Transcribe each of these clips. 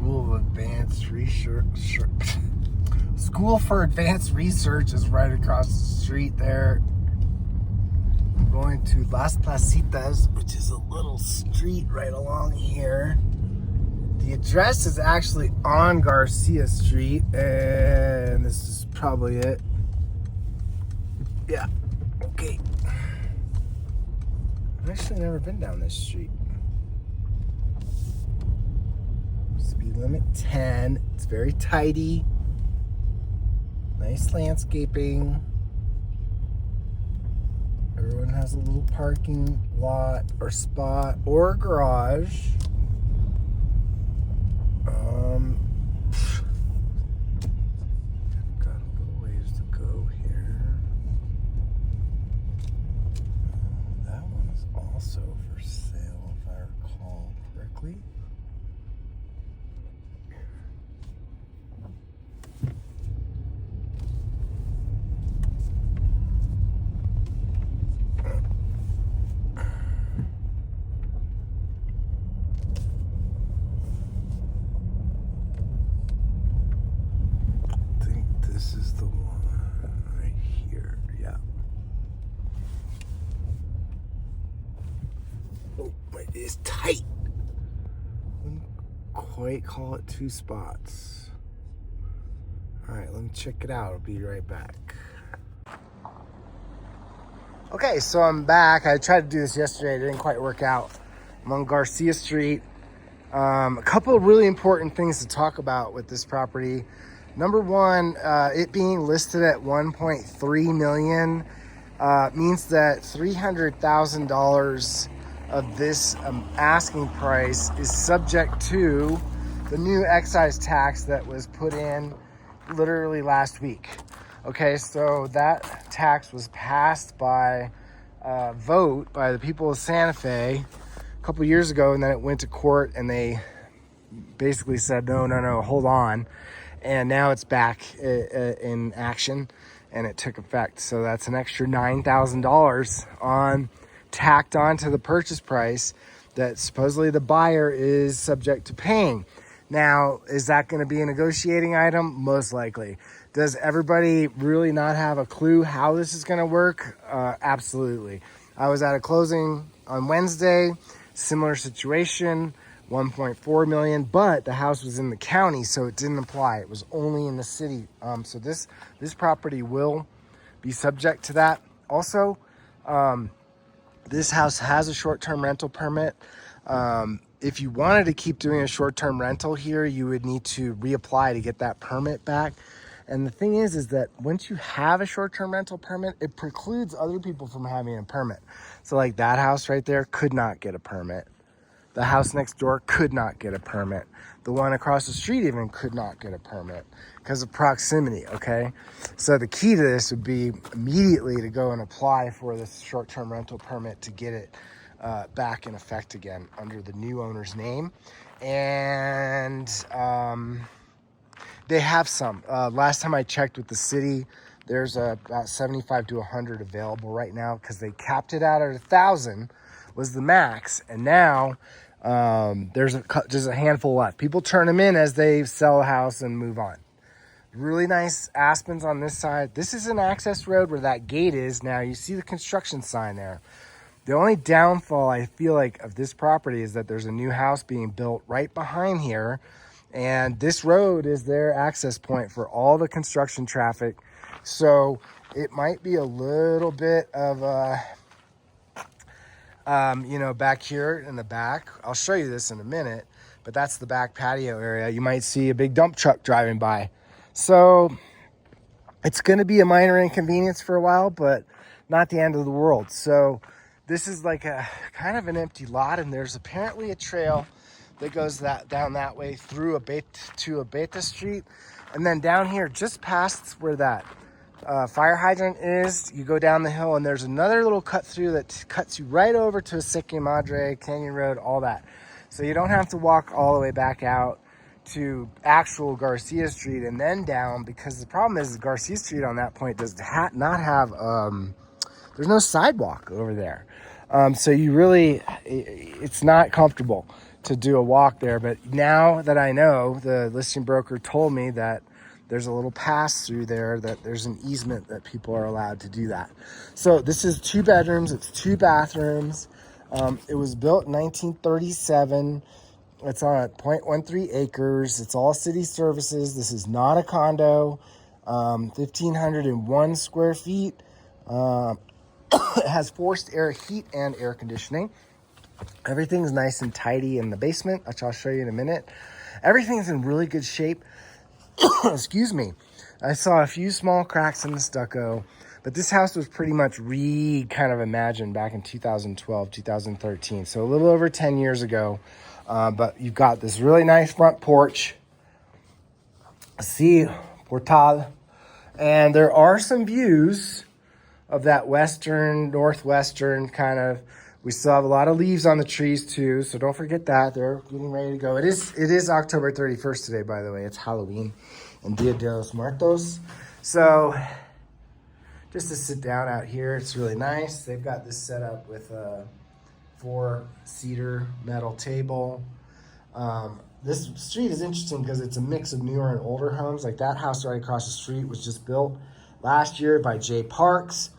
School of Advanced Research. School for Advanced Research is right across the street there. I'm going to Las Placitas, which is a little street right along here. The address is actually on Garcia Street, and this is probably it. Yeah, okay. I've actually never been down this street. Speed limit 10. It's very tidy. Nice landscaping. Everyone has a little parking lot or spot or garage. Got a little ways to go here. That one is also for sale, if I recall correctly. This is the one right here, yeah. Oh, it is tight. Wouldn't quite call it 2 spots. All right, let me check it out. I'll be right back. Okay, so I'm back. I tried to do this yesterday. It didn't quite work out. I'm on Garcia Street. A couple of really important things to talk about with this property. Number one, it being listed at $1.3 million means that $300,000 of this asking price is subject to the new excise tax that was put in literally last week. Okay, so that tax was passed by vote by the people of Santa Fe a couple years ago, and then it went to court, and they basically said, no, hold on. And now it's back in action, and it took effect. So that's an extra $9,000 tacked onto the purchase price that supposedly the buyer is subject to paying. Now, is that going to be a negotiating item? Most likely. Does everybody really not have a clue how this is going to work? Absolutely. I was at a closing on Wednesday, similar situation. 1.4 million, but the house was in the county, so it didn't apply. It was only in the city. So this property will be subject to that. Also, this house has a short-term rental permit. If you wanted to keep doing a short-term rental here, you would need to reapply to get that permit back. And the thing is that once you have a short-term rental permit, it precludes other people from having a permit. So like that house right there could not get a permit. The house next door could not get a permit. The one across the street even could not get a permit because of proximity, okay? So the key to this would be immediately to go and apply for this short-term rental permit to get it back in effect again under the new owner's name. And they have some. Last time I checked with the city, there's about 75 to 100 available right now because they capped it out at 1,000 was the max, and now there's just a handful left. People turn them in as they sell a house and move on. Really nice aspens on this side. This is an access road where that gate is now. You see the construction sign there. The only downfall I feel like of this property is that there's a new house being built right behind here, and this road is their access point for all the construction traffic. So it might be a little bit of a back here in the back. I'll show you this in a minute, but that's the back patio area. You might see a big dump truck driving by. So it's going to be a minor inconvenience for a while, but not the end of the world. So this is like a kind of an empty lot, and there's apparently a trail that goes down that way through to Abeta Street. And then down here, just past where that fire hydrant is, you go down the hill, and there's another little cut through that cuts you right over to Sique Madre, Canyon Road, all that. So you don't have to walk all the way back out to actual Garcia Street and then down, because the problem is Garcia Street on that point does not have, there's no sidewalk over there. So you really, it's not comfortable. to do a walk there. But now that I know, the listing broker told me that there's a little pass through there, that there's an easement that people are allowed to do that. So this is 2 bedrooms, it's 2 bathrooms. It was built in 1937. It's on 0.13 acres. It's all city services. This is not a condo. 1,501 square feet. It has forced air heat and air conditioning. Everything's nice and tidy in the basement, which I'll show you in a minute. Everything's in really good shape. Excuse me. I saw a few small cracks in the stucco, but this house was pretty much kind of imagined back in 2012, 2013. So a little over 10 years ago. But you've got this really nice front porch. See, portal. And there are some views of that western, northwestern kind of. We still have a lot of leaves on the trees too, so don't forget that. They're getting ready to go. It is October 31st today, by the way. It's Halloween and Dia de los Muertos. So just to sit down out here, it's really nice. They've got this set up with a 4-seater metal table. This street is interesting because it's a mix of newer and older homes. Like that house right across the street was just built last year by Jay Parks.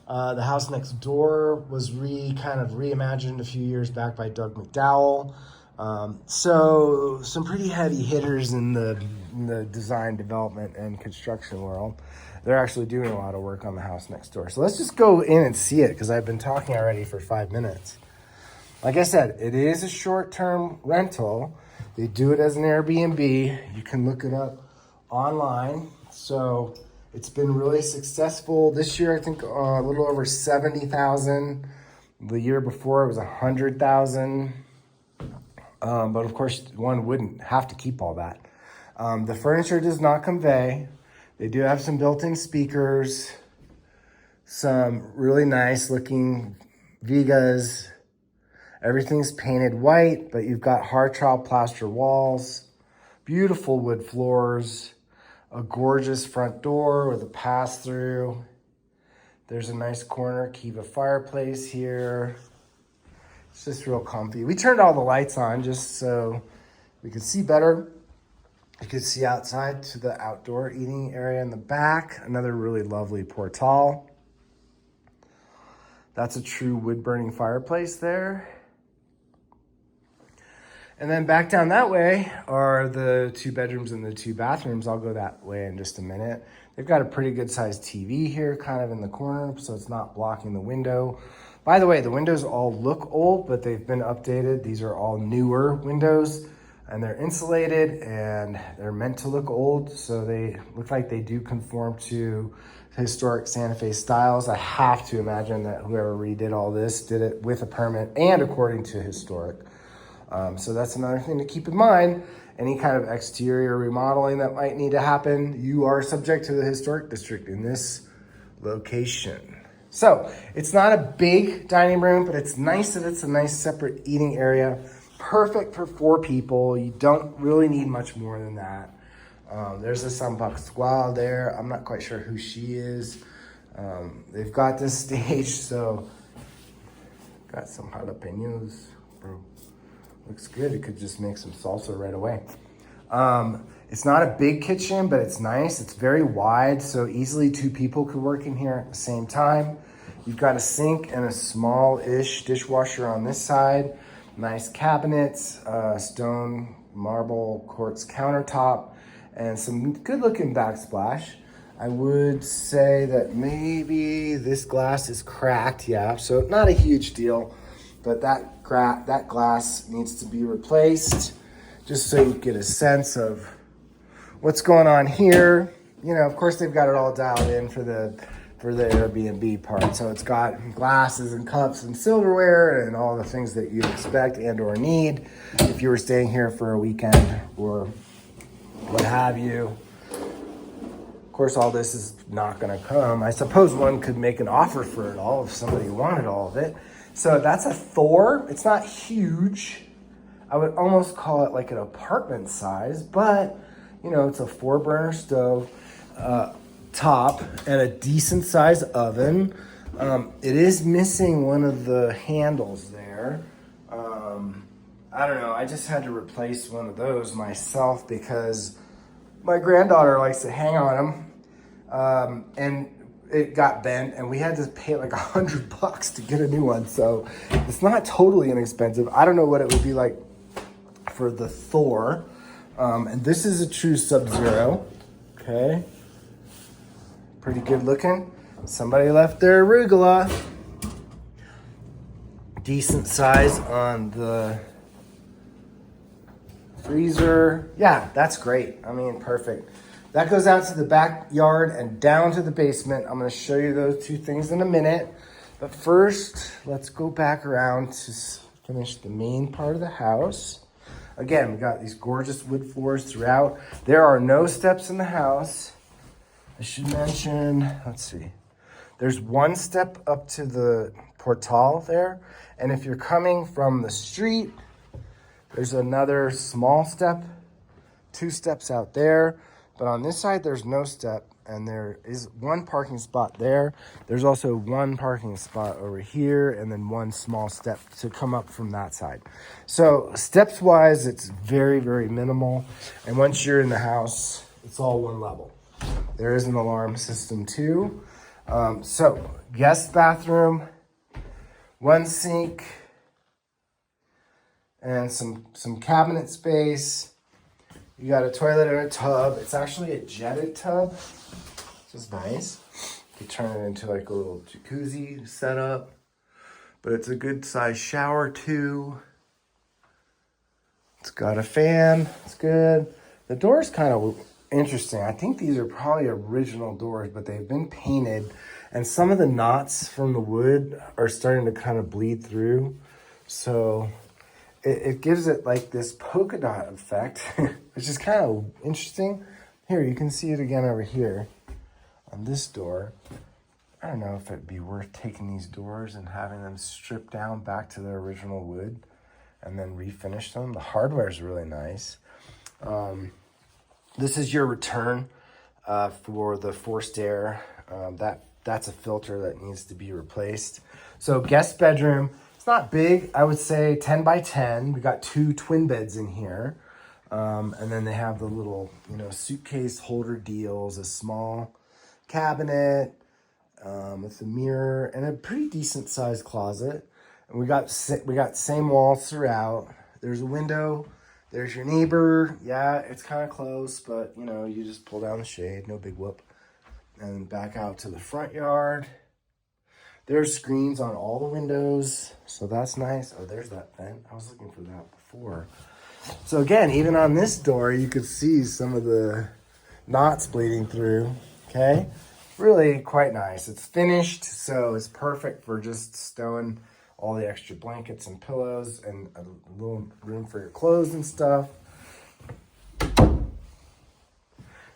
The house next door was kind of reimagined a few years back by Doug McDowell. So some pretty heavy hitters in the design, development, and construction world. They're actually doing a lot of work on the house next door. So let's just go in and see it because I've been talking already for 5 minutes. Like I said, it is a short-term rental. They do it as an Airbnb. You can look it up online. So it's been really successful. This year, I think a little over 70,000. The year before, it was 100,000. But of course, one wouldn't have to keep all that. The furniture does not convey. They do have some built-in speakers, some really nice-looking Vigas. Everything's painted white, but you've got hard trowel plaster walls, beautiful wood floors, a gorgeous front door with a pass-through. There's a nice corner Kiva fireplace here. It's just real comfy. We turned all the lights on just so we could see better. You could see outside to the outdoor eating area in the back. Another really lovely portal. That's a true wood-burning fireplace there. And then back down that way are the 2 bedrooms and the 2 bathrooms. I'll go that way in just a minute. They've got a pretty good sized TV here kind of in the corner, so it's not blocking the window. By the way, the windows all look old, but they've been updated. These are all newer windows and they're insulated and they're meant to look old. So they look like they do conform to historic Santa Fe styles. I have to imagine that whoever redid all this did it with a permit and according to historic. So that's another thing to keep in mind. Any kind of exterior remodeling that might need to happen, you are subject to the historic district in this location. So it's not a big dining room, but it's nice that it's a nice separate eating area. Perfect for 4 people. You don't really need much more than that. There's a San Pascual there. I'm not quite sure who she is. They've got this stage, so got some jalapenos. Bro, looks good. It could just make some salsa right away. It's not a big kitchen, but it's nice. It's very wide, so easily 2 people could work in here at the same time. You've got a sink and a small-ish dishwasher on this side. Nice cabinets, stone, marble, quartz countertop, and some good-looking backsplash. I would say that maybe this glass is cracked, yeah, so not a huge deal, but that glass needs to be replaced just so you get a sense of what's going on here. You know, of course, they've got it all dialed in for the Airbnb part. So it's got glasses and cups and silverware and all the things that you'd expect and or need if you were staying here for a weekend or what have you. Of course, all this is not gonna come. I suppose one could make an offer for it all if somebody wanted all of it. So that's a Thor. It's not huge. I would almost call it like an apartment size, but you know, it's a 4-burner stove, top, and a decent size oven. It is missing one of the handles there. I don't know, I just had to replace one of those myself because my granddaughter likes to hang on them. And it got bent and we had to pay like $100 to get a new one. So it's not totally inexpensive. I don't know what it would be like for the Thor. And this is a true Sub-Zero. Okay. Pretty good looking. Somebody left their arugula. Decent size on the freezer. Yeah, that's great. I mean, perfect. That goes out to the backyard and down to the basement. I'm going to show you those two things in a minute. But first, let's go back around to finish the main part of the house. Again, we got these gorgeous wood floors throughout. There are no steps in the house. I should mention, let's see. There's one step up to the portal there. And if you're coming from the street, there's another small step, 2 steps out there. But on this side, there's no step. And there is one parking spot there. There's also one parking spot over here and then one small step to come up from that side. So steps wise, it's very, very minimal. And once you're in the house, it's all one level. There is an alarm system too. So guest bathroom, one sink, and some cabinet space. You got a toilet and a tub. It's actually a jetted tub, which is nice. You can turn it into like a little jacuzzi setup, but it's a good size shower too. It's got a fan, it's good. The door's kind of interesting. I think these are probably original doors, but they've been painted and some of the knots from the wood are starting to kind of bleed through. So it gives it like this polka dot effect, which is kind of interesting. Here, you can see it again over here on this door. I don't know if it'd be worth taking these doors and having them stripped down back to their original wood and then refinish them. The hardware is really nice. This is your return for the forced air. That's a filter that needs to be replaced. So guest bedroom, it's not big. I would say 10 by 10. We got 2 twin beds in here. And then they have the little, suitcase holder deals, a small cabinet with a mirror and a pretty decent sized closet. And we got same walls throughout. There's a window. There's your neighbor. Yeah, it's kind of close, but you just pull down the shade, no big whoop. And back out to the front yard. There's screens on all the windows, so that's nice. Oh, there's that vent. I was looking for that before. So again, even on this door, you could see some of the knots bleeding through, okay? Really quite nice. It's finished, so it's perfect for just stowing all the extra blankets and pillows and a little room for your clothes and stuff.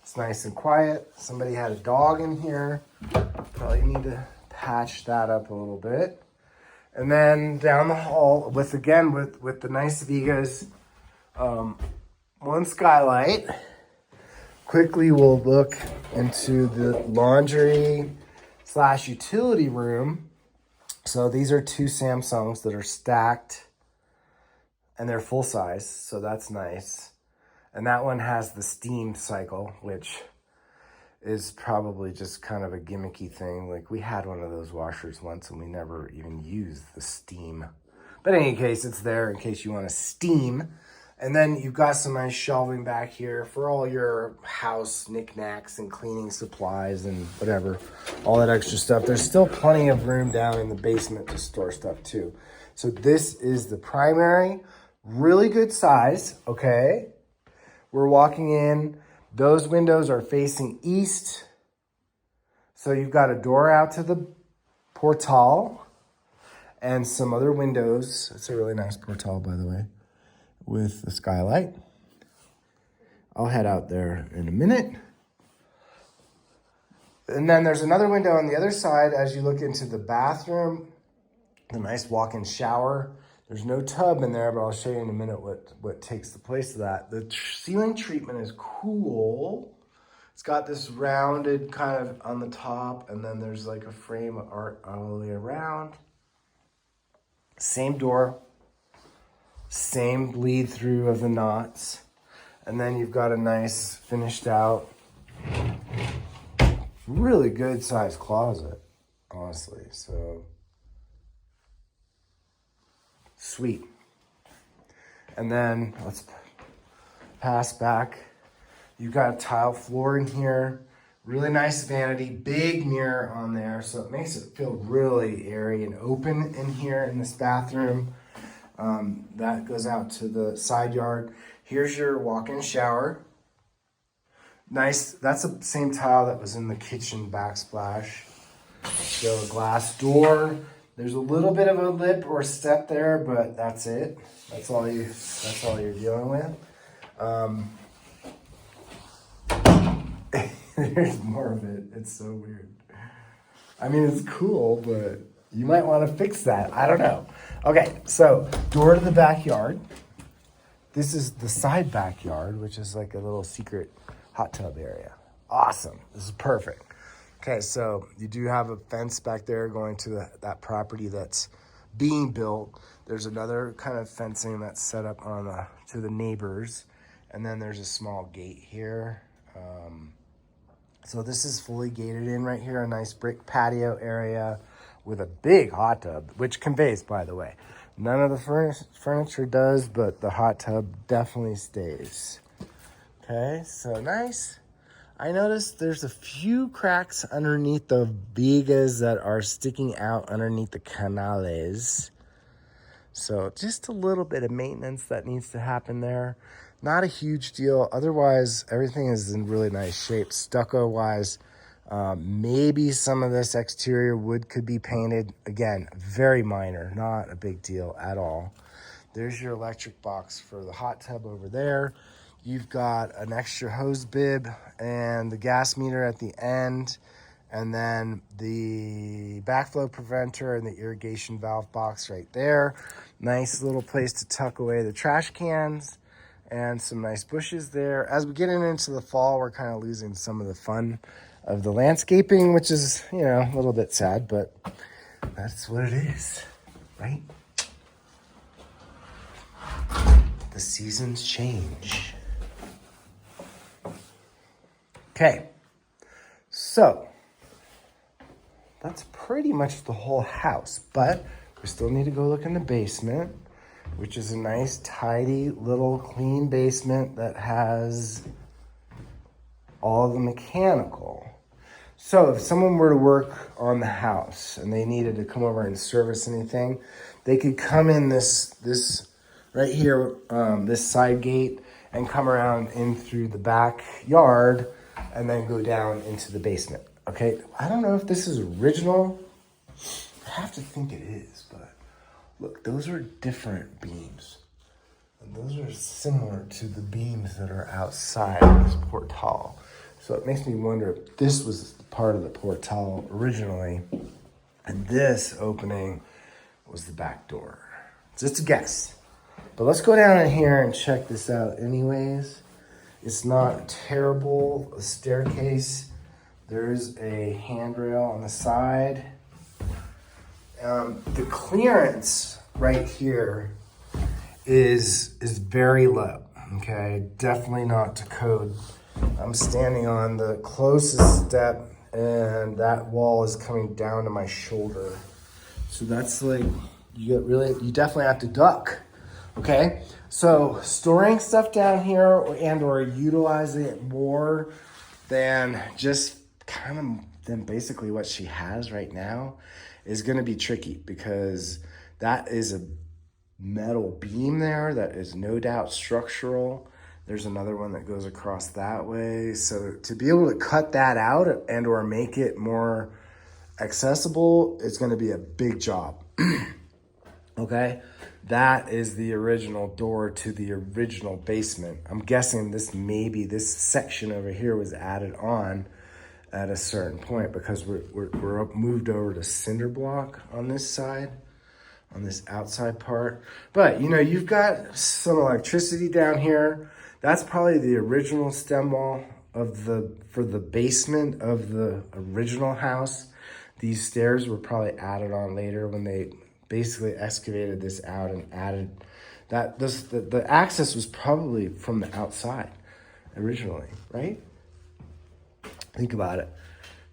It's nice and quiet. Somebody had a dog in here. Probably need to patch that up a little bit. And then down the hall with the nice Vigas, one skylight. Quickly we'll look into the laundry / utility room. So these are 2 Samsungs that are stacked and they're full size. So that's nice. And that one has the steam cycle, which is probably just kind of a gimmicky thing. Like we had one of those washers once and we never even used the steam. But in any case, it's there in case you want to steam. And then you've got some nice shelving back here for all your house knickknacks and cleaning supplies and whatever, all that extra stuff. There's still plenty of room down in the basement to store stuff too. So this is the primary, really good size, okay? We're walking in. Those windows are facing east. So you've got a door out to the portal and some other windows. It's a really nice portal, by the way, with the skylight. I'll head out there in a minute. And then there's another window on the other side as you look into the bathroom. The nice walk-in shower. There's no tub in there, but I'll show you in a minute what takes the place of that. The ceiling treatment is cool. It's got this rounded kind of on the top, and then there's like a frame of art all the way around. Same door, Same bleed through of the knots. And then you've got a nice finished out, really good sized closet, honestly. So sweet. And then let's pass back. You've got a tile floor in here. Really nice vanity, big mirror on there, so it makes it feel really airy and open in here in this bathroom. That goes out to the side yard. Here's your walk-in shower. Nice, that's the same tile that was in the kitchen backsplash. So a glass door. There's a little bit of a lip or step there, but that's it. That's all you're dealing with. There's more of it. It's so weird. I mean, it's cool, but you might want to fix that. I don't know. Okay, so door to the backyard. This is the side backyard, which is like a little secret hot tub area. Awesome. This is perfect. Okay, so you do have a fence back there going to that property that's being built. There's another kind of fencing that's set up on to the neighbors. And then there's a small gate here. So this is fully gated in right here, a nice brick patio area with a big hot tub, which conveys, by the way. None of the furniture does, but the hot tub definitely stays. Okay, so nice. I noticed there's a few cracks underneath the vigas that are sticking out underneath the canales. So just a little bit of maintenance that needs to happen there. Not a huge deal. Otherwise, everything is in really nice shape. Stucco-wise, maybe some of this exterior wood could be painted. Again, very minor, not a big deal at all. There's your electric box for the hot tub over there. You've got an extra hose bib and the gas meter at the end. And then the backflow preventer and the irrigation valve box right there. Nice little place to tuck away the trash cans. And some nice bushes there. As we get into the fall, we're kind of losing some of the fun of the landscaping, which is, you know, a little bit sad, but that's what it is, right? The seasons change. Okay, so that's pretty much the whole house, but we still need to go look in the basement, which is a nice, tidy, little clean basement that has all the mechanical. So if someone were to work on the house and they needed to come over and service anything, they could come in this right here, this side gate, and come around in through the backyard and then go down into the basement. Okay, I don't know if this is original. I have to think it is, but look, those are different beams. And those are similar to the beams that are outside of this portal. So it makes me wonder if this was part of the portal originally, and this opening was the back door. Just a guess. But let's go down in here and check this out anyways. It's not terrible. A staircase. There's a handrail on the side. The clearance right here is very low, okay? Definitely not to code. I'm standing on the closest step and that wall is coming down to my shoulder. So that's like, you definitely have to duck, okay? So storing stuff down here and or utilizing it more than just than basically what she has right now is gonna be tricky, because that is a metal beam there that is no doubt structural. There's another one that goes across that way. So to be able to cut that out and or make it more accessible, it's gonna be a big job. Okay, that is the original door to the original basement. I'm guessing this section over here was added on at a certain point, because we're moved over to cinder block on this side, on this outside part. But you know, you've got some electricity down here. That's probably the original stem wall for the basement of the original house. These stairs were probably added on later when they basically excavated this out and added The access was probably from the outside originally, right? Think about it.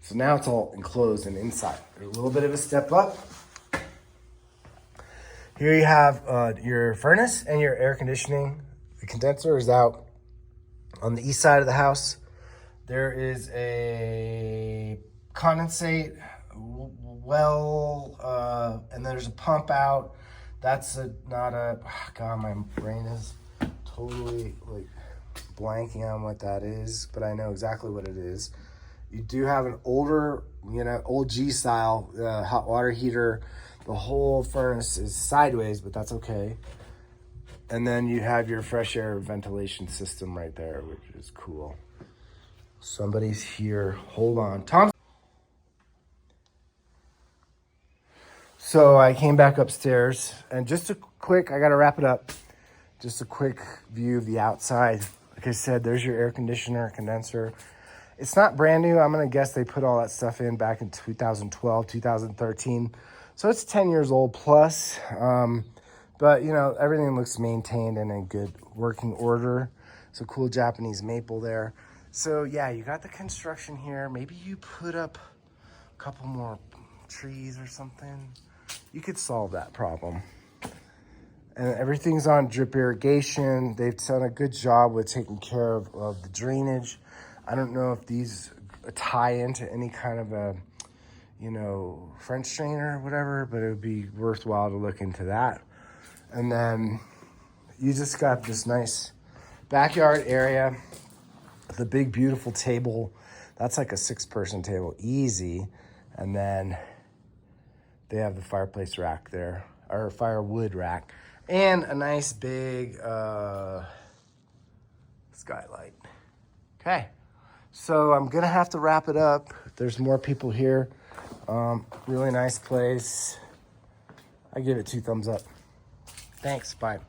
So now it's all enclosed and inside. There's a little bit of a step up. Here you have your furnace and your air conditioning. The condenser is out on the east side of the house. There is a condensate well, and there's a pump out. That's God, my brain is totally like blanking on what that is, but I know exactly what it is. You do have an older, old G style hot water heater. The whole furnace is sideways, but that's okay. And then you have your fresh air ventilation system right there, which is cool. Somebody's here. Hold on. Tom. So I came back upstairs, and just a quick, I got to wrap it up. Just a quick view of the outside. Like I said, there's your air conditioner, condenser. It's not brand new. I'm going to guess they put all that stuff in back in 2012, 2013. So it's 10 years old plus. But, everything looks maintained and in good working order. It's a cool Japanese maple there. So, yeah, you got the construction here. Maybe you put up a couple more trees or something. You could solve that problem. And everything's on drip irrigation. They've done a good job with taking care of the drainage. I don't know if these tie into any kind of a, French drain or whatever, but it would be worthwhile to look into that. And then you just got this nice backyard area, the big, beautiful table. That's like a 6-person table, easy. And then they have the fireplace rack there, or firewood rack, and a nice big skylight. Okay, so I'm gonna have to wrap it up. There's more people here. Really nice place. I give it 2 thumbs up. Thanks, bye.